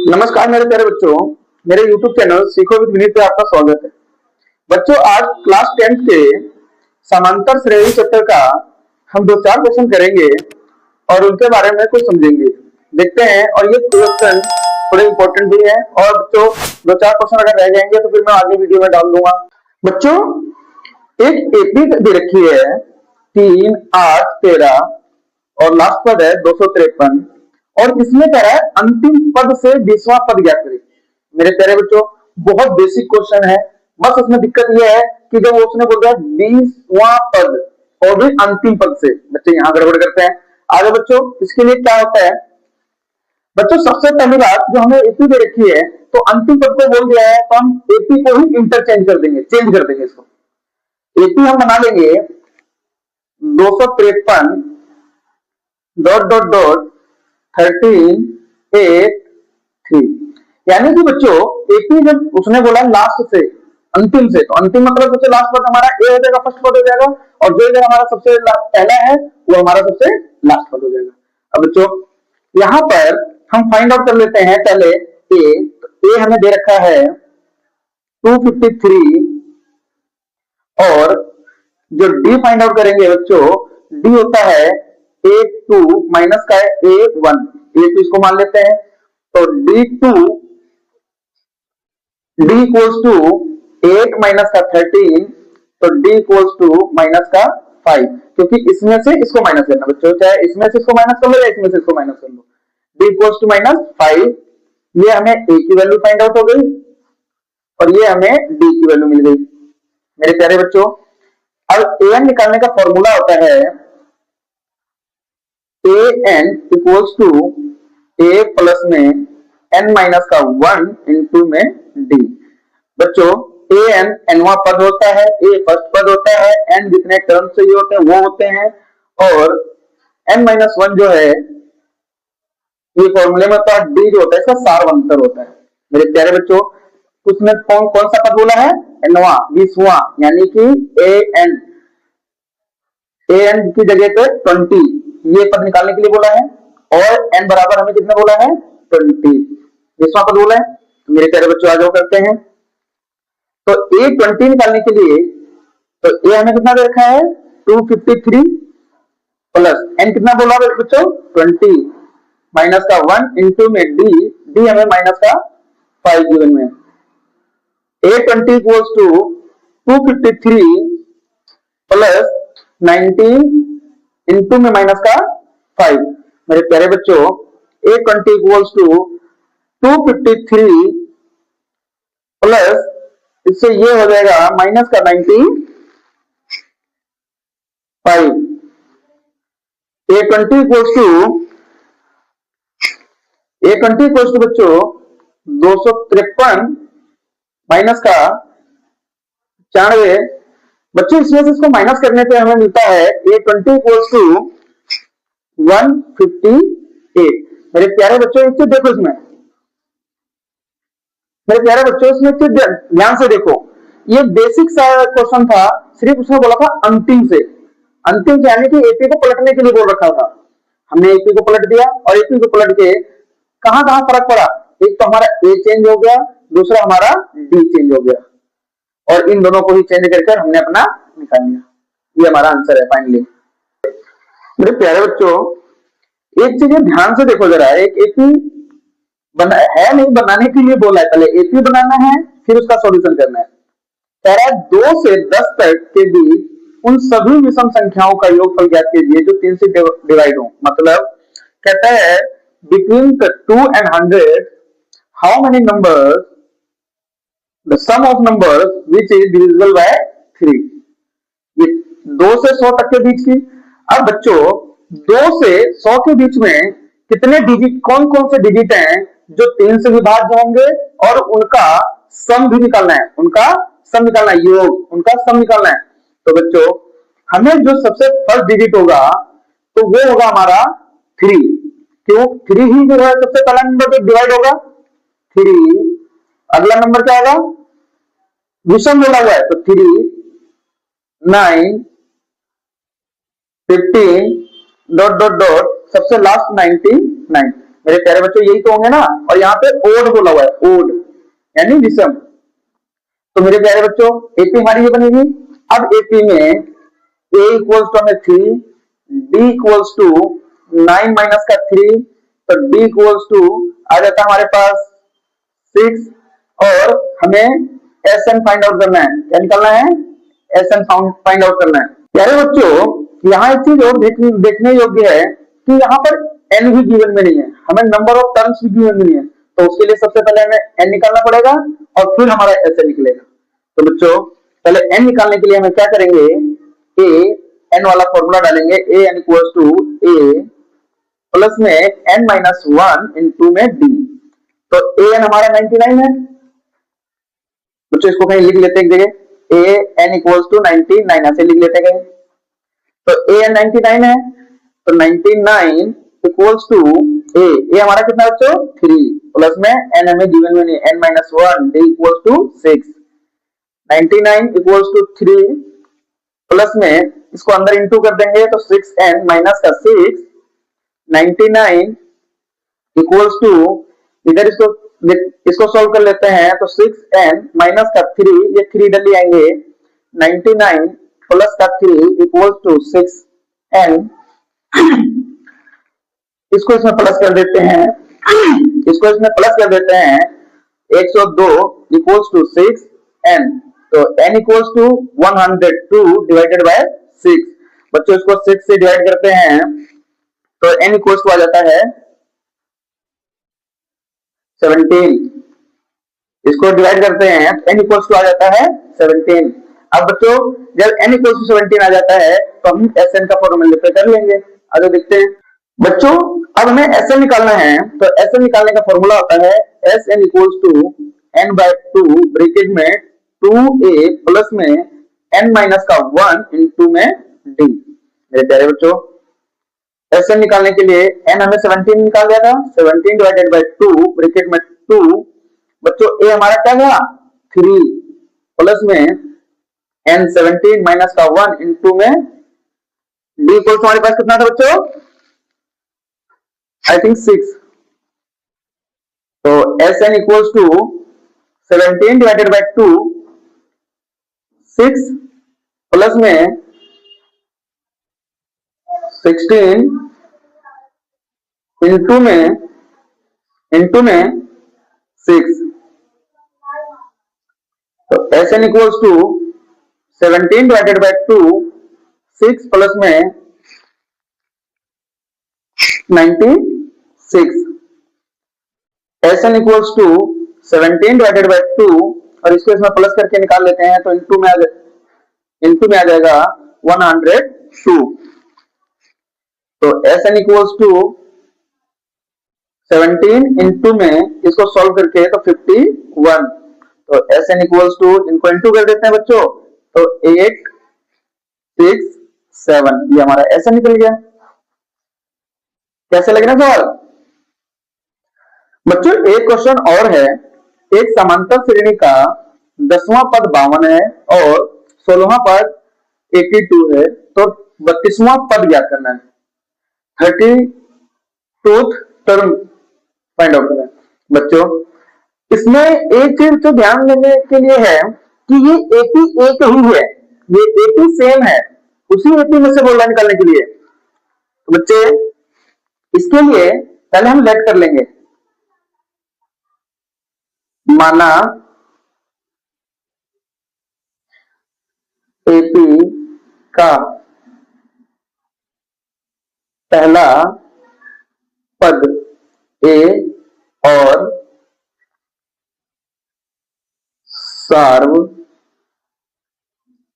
नमस्कार मेरे प्यारे बच्चों, मेरे YouTube चैनल सीखो विद विनीत पे आपका स्वागत है। बच्चों, आज क्लास 10th के समांतर श्रेणी चैप्टर का हम दो चार क्वेश्चन करेंगे और उनके बारे में कुछ समझेंगे। देखते हैं, और ये क्वेश्चन थोड़े इंपॉर्टेंट भी है। और बच्चों, दो चार क्वेश्चन अगर रह जाएंगे तो फिर मैं आगे वीडियो में डाल दूंगा। बच्चों, एक एपी दे रखी है 3, 8, 13 और लास्ट पद है 253 और इसमें कह रहा है अंतिम पद से 20वां पद ज्ञात करें। मेरे प्यारे बच्चों, बहुत बेसिक क्वेश्चन है। बस इसमें दिक्कत यह है कि जब उसने बोल रहा है 20वां पद और भी अंतिम पद से, बच्चे यहां गड़बड़ करते हैं। आगे बच्चों, इसके लिए क्या होता है? बच्चों, सबसे पहली बात, जो हमें एपी दे रखी है तो अंतिम पद को बोल दिया है तो हम एपी को ही इंटरचेंज कर देंगे, चेंज कर देंगे। इसको एपी हम बना लेंगे 253 डॉट डॉट डॉट 13, 8, 3। यानी कि बच्चों, एपी जब उसने बोला लास्ट से, अंतिम से, तो अंतिम मतलब सबसे लास्ट पद हमारा ए हो जाएगा, फर्स्ट पद हो जाएगा, और जो इधर हमारा सबसे पहला है वो हमारा सबसे लास्ट पद हो जाएगा। अब बच्चों, यहां पर हम फाइंड आउट कर लेते हैं पहले ए। तो ए हमें दे रखा है 253 और जो डी फाइंड आउट करेंगे बच्चों, डी होता है A2 माइनस का है A1। A2 इसको मान लेते हैं, तो D2 D equals to 8 minus का 13, तो D इक्वल्स टू माइनस का 5, क्योंकि इसमें से इसको माइनस करना बच्चों, चाहे इसमें से इसको माइनस कर लो या इसमें से इसको माइनस कर लो। D इक्वल्स टू माइनस 5, ये हमें A की वैल्यू फाइंड आउट हो गई और ये हमें D की वैल्यू मिल गई। मेरे प्यारे बच्चों, अब an निकालने का फॉर्मूला होता है an equals to a plus में n माइनस का 1 इंटू में d। बच्चों, an nवां पद होता है, a फर्स्ट पद होता है, n जितने टर्म चाहिए होते हैं वो होते हैं, और n माइनस 1 जो है ये फॉर्मूले में होता है, d जो होता है इसका सारवंतर होता है। मेरे प्यारे बच्चों, उसमें कौन कौन सा पद बोला है? nवां, 20वां, यानी कि an की जगह पे 20 ये पद निकालने के लिए बोला है, और n बराबर हमें कितना बोला है? 20, 20वां पद बोला है। तो मेरे प्यारे बच्चों, आ जाओ करते हैं। तो A20 निकालने के लिए, तो A हमें कितना दे रखा है? 253 प्लस n कितना बोला बच्चों? 20 माइनस का 1 इंटू में d हमें माइनस का 5 गिवन में। A20 equals to 253 plus 19 into में माइनस का 5। मेरे प्यारे बच्चों, A20 इक्वल्स टू 253 प्लस इससे ये हो जाएगा माइनस का 95। A20 इक्वल्स टू बच्चों 253 माइनस का 94। बच्चों, इसमें से इसको माइनस करने पे हमें मिलता है A20 इक्वल्स टू 158। मेरे प्यारे बच्चों, एक चीज देखो इसमें, मेरे प्यारे बच्चों इसमें एक चीज ध्यान से देखो। ये बेसिक सा क्वेश्चन था, सिर्फ उसने बोला था अंतिम से। अंतिम से यानी कि एपी को पलटने के लिए बोल रखा था। हमने एपी को पलट दिया और एपी को पलट के कहां कहां फर्क पड़ा? एक तो हमारा ए चेंज हो गया, दूसरा हमारा डी चेंज हो गया, और इन दोनों को ही चेंज करके हमने अपना निकाल लिया। ये हमारा आंसर है फाइनली। मेरे प्यारे बच्चों, एक चीज ध्यान से देखो जरा, एक एपी बना है, नहीं बनाने के लिए बोला है, पहले एपी बनाना है फिर उसका सॉल्यूशन करना है। कह रहा है 2 से 10 तक के बीच उन सभी विषम संख्याओं का योगफल ज्ञात कीजिए जो 3 से डिवाइड हो। मतलब कहता है between 2 and 100 how many numbers the sum of numbers which is divisible by 3। ये 2 से 100 तक के बीच की। अब बच्चों, 2 से 100 के बीच में कितने डिजिट, कौन कौन से डिजिट हैं जो 3 से विभाज्य होंगे और उनका सम भी निकालना है, उनका सम निकालना है, योग, उनका सम निकालना है। तो बच्चों, हमें जो सबसे फर्स्ट डिजिट होगा तो वो होगा हमारा 3। क्यों? 3 ही जो है सबसे पहला नंबर पे डिवाइड होगा, 3। अगला नंबर क्या होगा? विषम बोला हुआ है, तो 3, 9, 15 डॉट डॉट डॉट सबसे लास्ट 99। मेरे प्यारे बच्चों यही तो होंगे ना। और यहाँ पे ओड बोला हुआ है, ओड यानी विषम। तो मेरे प्यारे बच्चों एपी हमारी ये बनेगी। अब एपी में ए इक्वल्स टू हमें 3, डी इक्वल्स टू 9 माइनस का 3, तो डी इक्वल्स टू आ जाता है हमारे पास 6, और हमें एस एन फाइंड आउट करना है। क्या निकालना है? एस एन फाइंड आउट करना है। प्यारे बच्चों यहाँ एक चीज और देखने योग्य है कि यहाँ पर एन भी गिवन में नहीं है, हमें नंबर ऑफ टर्म्स भी गिवन में नहीं है। तो उसके लिए सबसे पहले हमें एन निकालना पड़ेगा और फिर हमारा एस एन निकलेगा। तो बच्चों पहले एन निकालने के लिए हमें क्या करेंगे, ए एन वाला फॉर्मूला डालेंगे, A N equals to A plus में एन माइनस 1 इंटू में डी। तो ए एन हमारा 99 है। बच्चों इसको कहीं लिख लेते हैं एक जगह, ए एन इक्वल्स टू 99 ऐसे लिख लेते हैं। तो ए एन 99 है, तो 99 इक्वल्स टू ए हमारा कितना बच्चों 3, प्लस में एन हमें गिवन में नहीं, N minus 1 D equals to 6। 99 equals to 3 plus में इसको अंदर इंटू कर देंगे तो 6n माइनस का 6, 99 इक्वल्स टू इधर इसको सॉल्व कर लेते हैं तो 6n माइनस का 3, ये 3 इधर ले आएंगे, 99 प्लस का 3 इक्वल्स टू 6n, इसको इसमें प्लस कर देते हैं, इसको इसमें प्लस कर देते हैं, 102 इक्वल्स टू 6n। तो n equals to 102 divided by 6। बच्चों इसको 6 से डिवाइड करते हैं तो n इक्वल्स टू आ जाता है 17। इसको डिवाइड करते हैं तो n इक्वल्स टू आ जाता है 17। अब बच्चों जब n इक्वल्स टू 17 आ जाता है तो हम Sn का फॉर्मूला कर लेंगे। आगे देखते हैं बच्चों, अब हमें Sn निकालना है। तो Sn निकालने का फॉर्मूला होता है Sn equals to n by 2 bracket में 2a प्लस में n माइनस का 1 इंटू में d। मेरे प्यारे बच्चों Sn निकालने के लिए n हमें 17 निकाल दिया था, 17 डिवाइडेड बाय 2 ब्रैकेट में 2, बच्चों a हमारा क्या गया 3 प्लस में n 17 माइनस का 1 इंटू में d इक्वल हमारे पास कितना था बच्चों, आई थिंक 6। तो Sn equals to 17 divided by 2, 6 plus में 16 इंटू में 6। तो Sn equals to 17 divided by 2, 6 plus में 96। Sn equals to 17 divided by 2 और इसको इसमें प्लस करके निकाल लेते हैं तो इंटू में आ जाएगा 102। तो Sn इक्वल्स टू 17 इंटू में इसको सॉल्व करके तो 51। तो Sn इक्वल्स टू इनको इंटू कर देते हैं बच्चों तो 8 6 7, ये हमारा Sn निकल गया। कैसे लग रहा है सवाल बच्चों? एक क्वेश्चन और है, एक समांतर श्रेणी का 10वां पद 52 है और 16वां पद 82 है, तो 32वां पद ज्ञात करना है, 32th टर्म फाइंड आउट करना है। बच्चों इसमें एक चीज तो ध्यान देने के लिए है कि ये एपी एक ही है, ये एपी सेम है, उसी एपी में से बोल रहा निकालने के लिए। तो बच्चे इसके लिए पहले हम लेट कर लेंगे, माना एपी का पहला पद ए और सार्व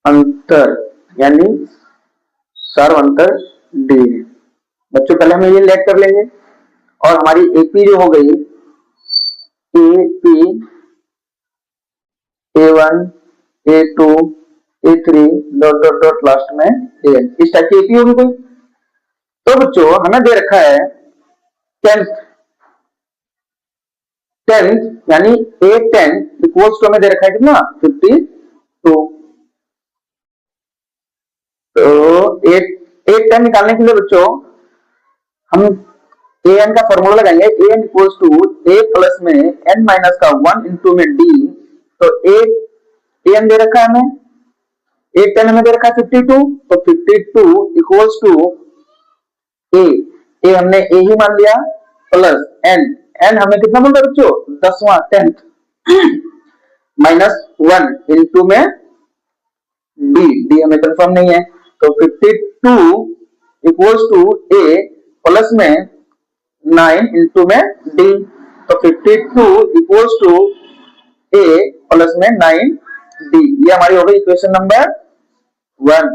अंतर यानी सार्व अंतर डी है। बच्चों पहले हम ये लेट कर लेंगे और हमारी एपी जो हो गई AP A1 A2 A3 dot dot dot last में AN, इस टाइप की एपी होगी कोई। तो बच्चों हमें दे रखा है 10th यानी A10 इक्वल्स टू हमें दे रखा है कितना 52। तो A10 निकालने के लिए बच्चों हम ए एन का फॉर्मूला लगाएंगे, A N equals to A plus में एन माइनस का 1 इंटू में डी। तो ए एन दे रखा है हमें, ए 10 हमें दे रखा है 52, तो 52 इक्वल्स टू ए हमने ए ही मान लिया प्लस एन, एन हमें कितना बोल रहा है बच्चों, 10वां 10th माइनस 1 इंटू में डी हमें कंफर्म नहीं है। तो 52 इक्वल्स टू ए प्लस में 9 इंटू में डी। तो 52 इक्वल्स टू ए प्लस में 9 डी, ये हमारी हो गई इक्वेशन नंबर 1।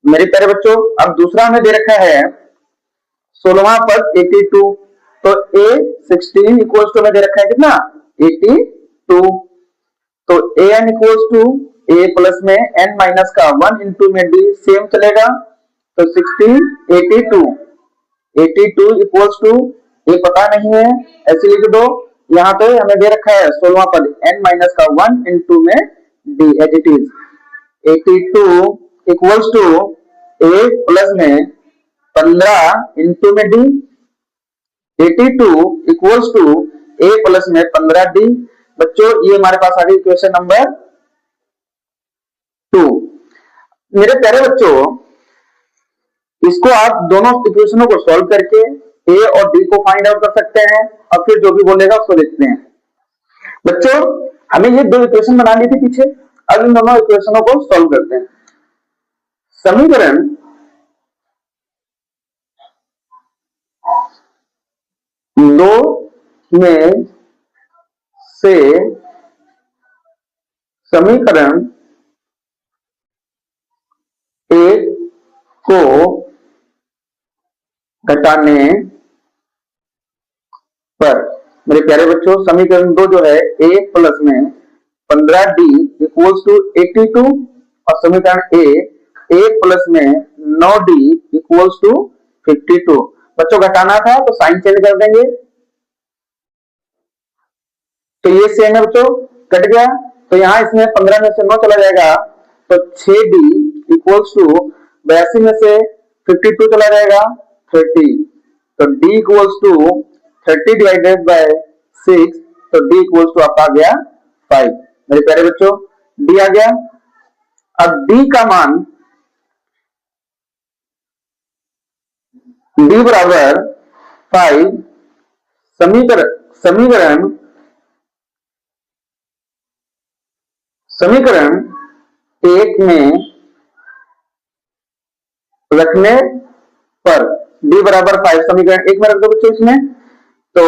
मेरे प्यारे बच्चों, अब दूसरा हमें दे रखा है 16वां पद 82, तो ए 16 इक्वल्स टू में दे रखा है कितना 82। तो A N equals to A plus में एन माइनस का 1 इंटू में डी, सेम चलेगा। तो 16 82 इक्वल्स टू ए पता नहीं है, ऐसे लिख दो। यहाँ पे हमें दे रखा है 16वां पद एन माइनस का 1 इंटू में D as it is. 82 equals to A plus में 15 इंटू में D. 82 equals to A plus में 15 डी। बच्चों ये हमारे पास आ गई इक्वेशन नंबर 2। मेरे प्यारे बच्चों, इसको आप दोनों इक्वेशनों को सॉल्व करके ए और डी को फाइंड आउट कर सकते हैं, और फिर जो भी बोलेगा उसको देखते हैं। बच्चों हमें ये 2 इक्वेशन बना ली थी पीछे, अब इन दोनों इक्वेशनों को सॉल्व करते हैं। समीकरण दो में से समीकरण 1 को घटाने पर, मेरे प्यारे बच्चों, समीकरण 2 जो है a प्लस में 15d इक्वल्स टू 82, और समीकरण a प्लस में 9d इक्वल्स टू 52। बच्चों घटाना था तो साइन चेंज कर देंगे, तो ये सेम है बच्चों, कट गया। तो यहां इसमें 15 में से 9 चला जाएगा, तो 6d इक्वल्स टू 82 में से 52 चला जाएगा 30, तो d equals to 30 divided by 6, तो d इक्वल्स टू आपका आ गया 5। मेरे प्यारे बच्चों d आ गया। अब d का मान d बराबर 5 समीकरण 1 में रखने पर, d बराबर 5 समीकरण 1 में रख दो बच्चों इसमें। तो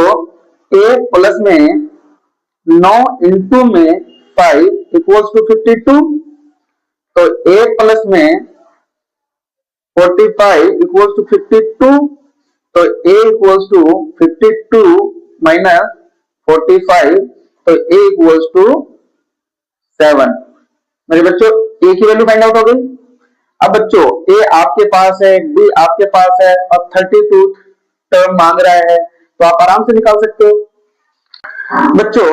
a प्लस में 9 इंटू में 5 इक्वल्स टू 52, तो a प्लस में 45 इक्वल्स टू 52, तो a इक्वल्स टू 52 माइनस 45, तो a इक्वल्स टू 7। मेरे बच्चों a की वैल्यू फाइंड आउट हो गई। अब बच्चों a आपके पास है, d आपके पास है, और 32 टर्म मांग रहा है, तो आप आराम से निकाल सकते हो। बच्चों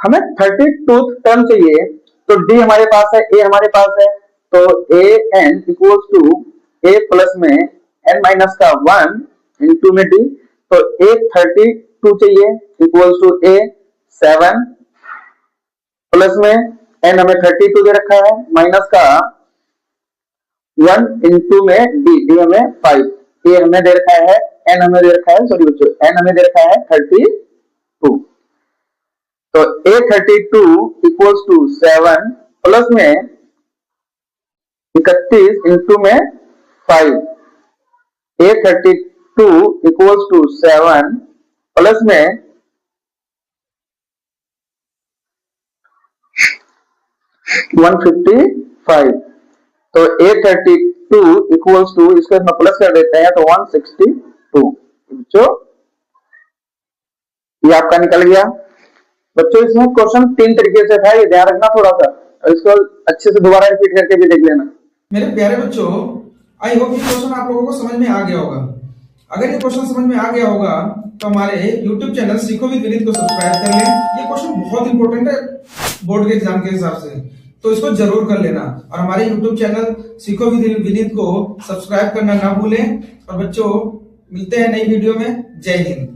हमें 32 टर्म चाहिए, तो d हमारे पास है, a हमारे पास है, तो a n equals to a plus में n माइनस का 1 इंटू में d, तो a 32 चाहिए इक्वल्स टू a 7 प्लस में n हमें 32 दे रखा है, माइनस का 1 इंटू में d हमें 5, a हमें दे रखा है, n हमें दे रखा है, सॉरी बच्चों n हमें दे रखा है 32, तो a 32 इक्वल्स टू 7 प्लस में 31 इंटू में 5, a 32 इक्वल्स टू 7 प्लस में 155, तो a 32 इक्वल्स टू, इसको इसमें प्लस कर देते हैं तो 162। बच्चों ये आपका निकल गया। बच्चों इसमें क्वेश्चन 3 तरीके से था, ये ध्यान रखना थोड़ा सा, और इसको अच्छे से दोबारा रिपीट करके भी देख लेना। मेरे प्यारे बच्चों, आई होप ये क्वेश्चन आप लोगों को समझ में आ गया होगा। अगर ये क्वेश्चन समझ में आ गया होगा तो हमारे YouTube चैनल सीखो विद विनीत को सब्सक्राइब कर लें। ये क्वेश्चन बहुत इंपॉर्टेंट है बोर्ड के एग्जाम के हिसाब से, तो इसको जरूर कर लेना, और हमारे YouTube चैनल सीखो विद विनीत को सब्सक्राइब करना ना भूलें। और बच्चों मिलते हैं नई वीडियो में। जय हिंद।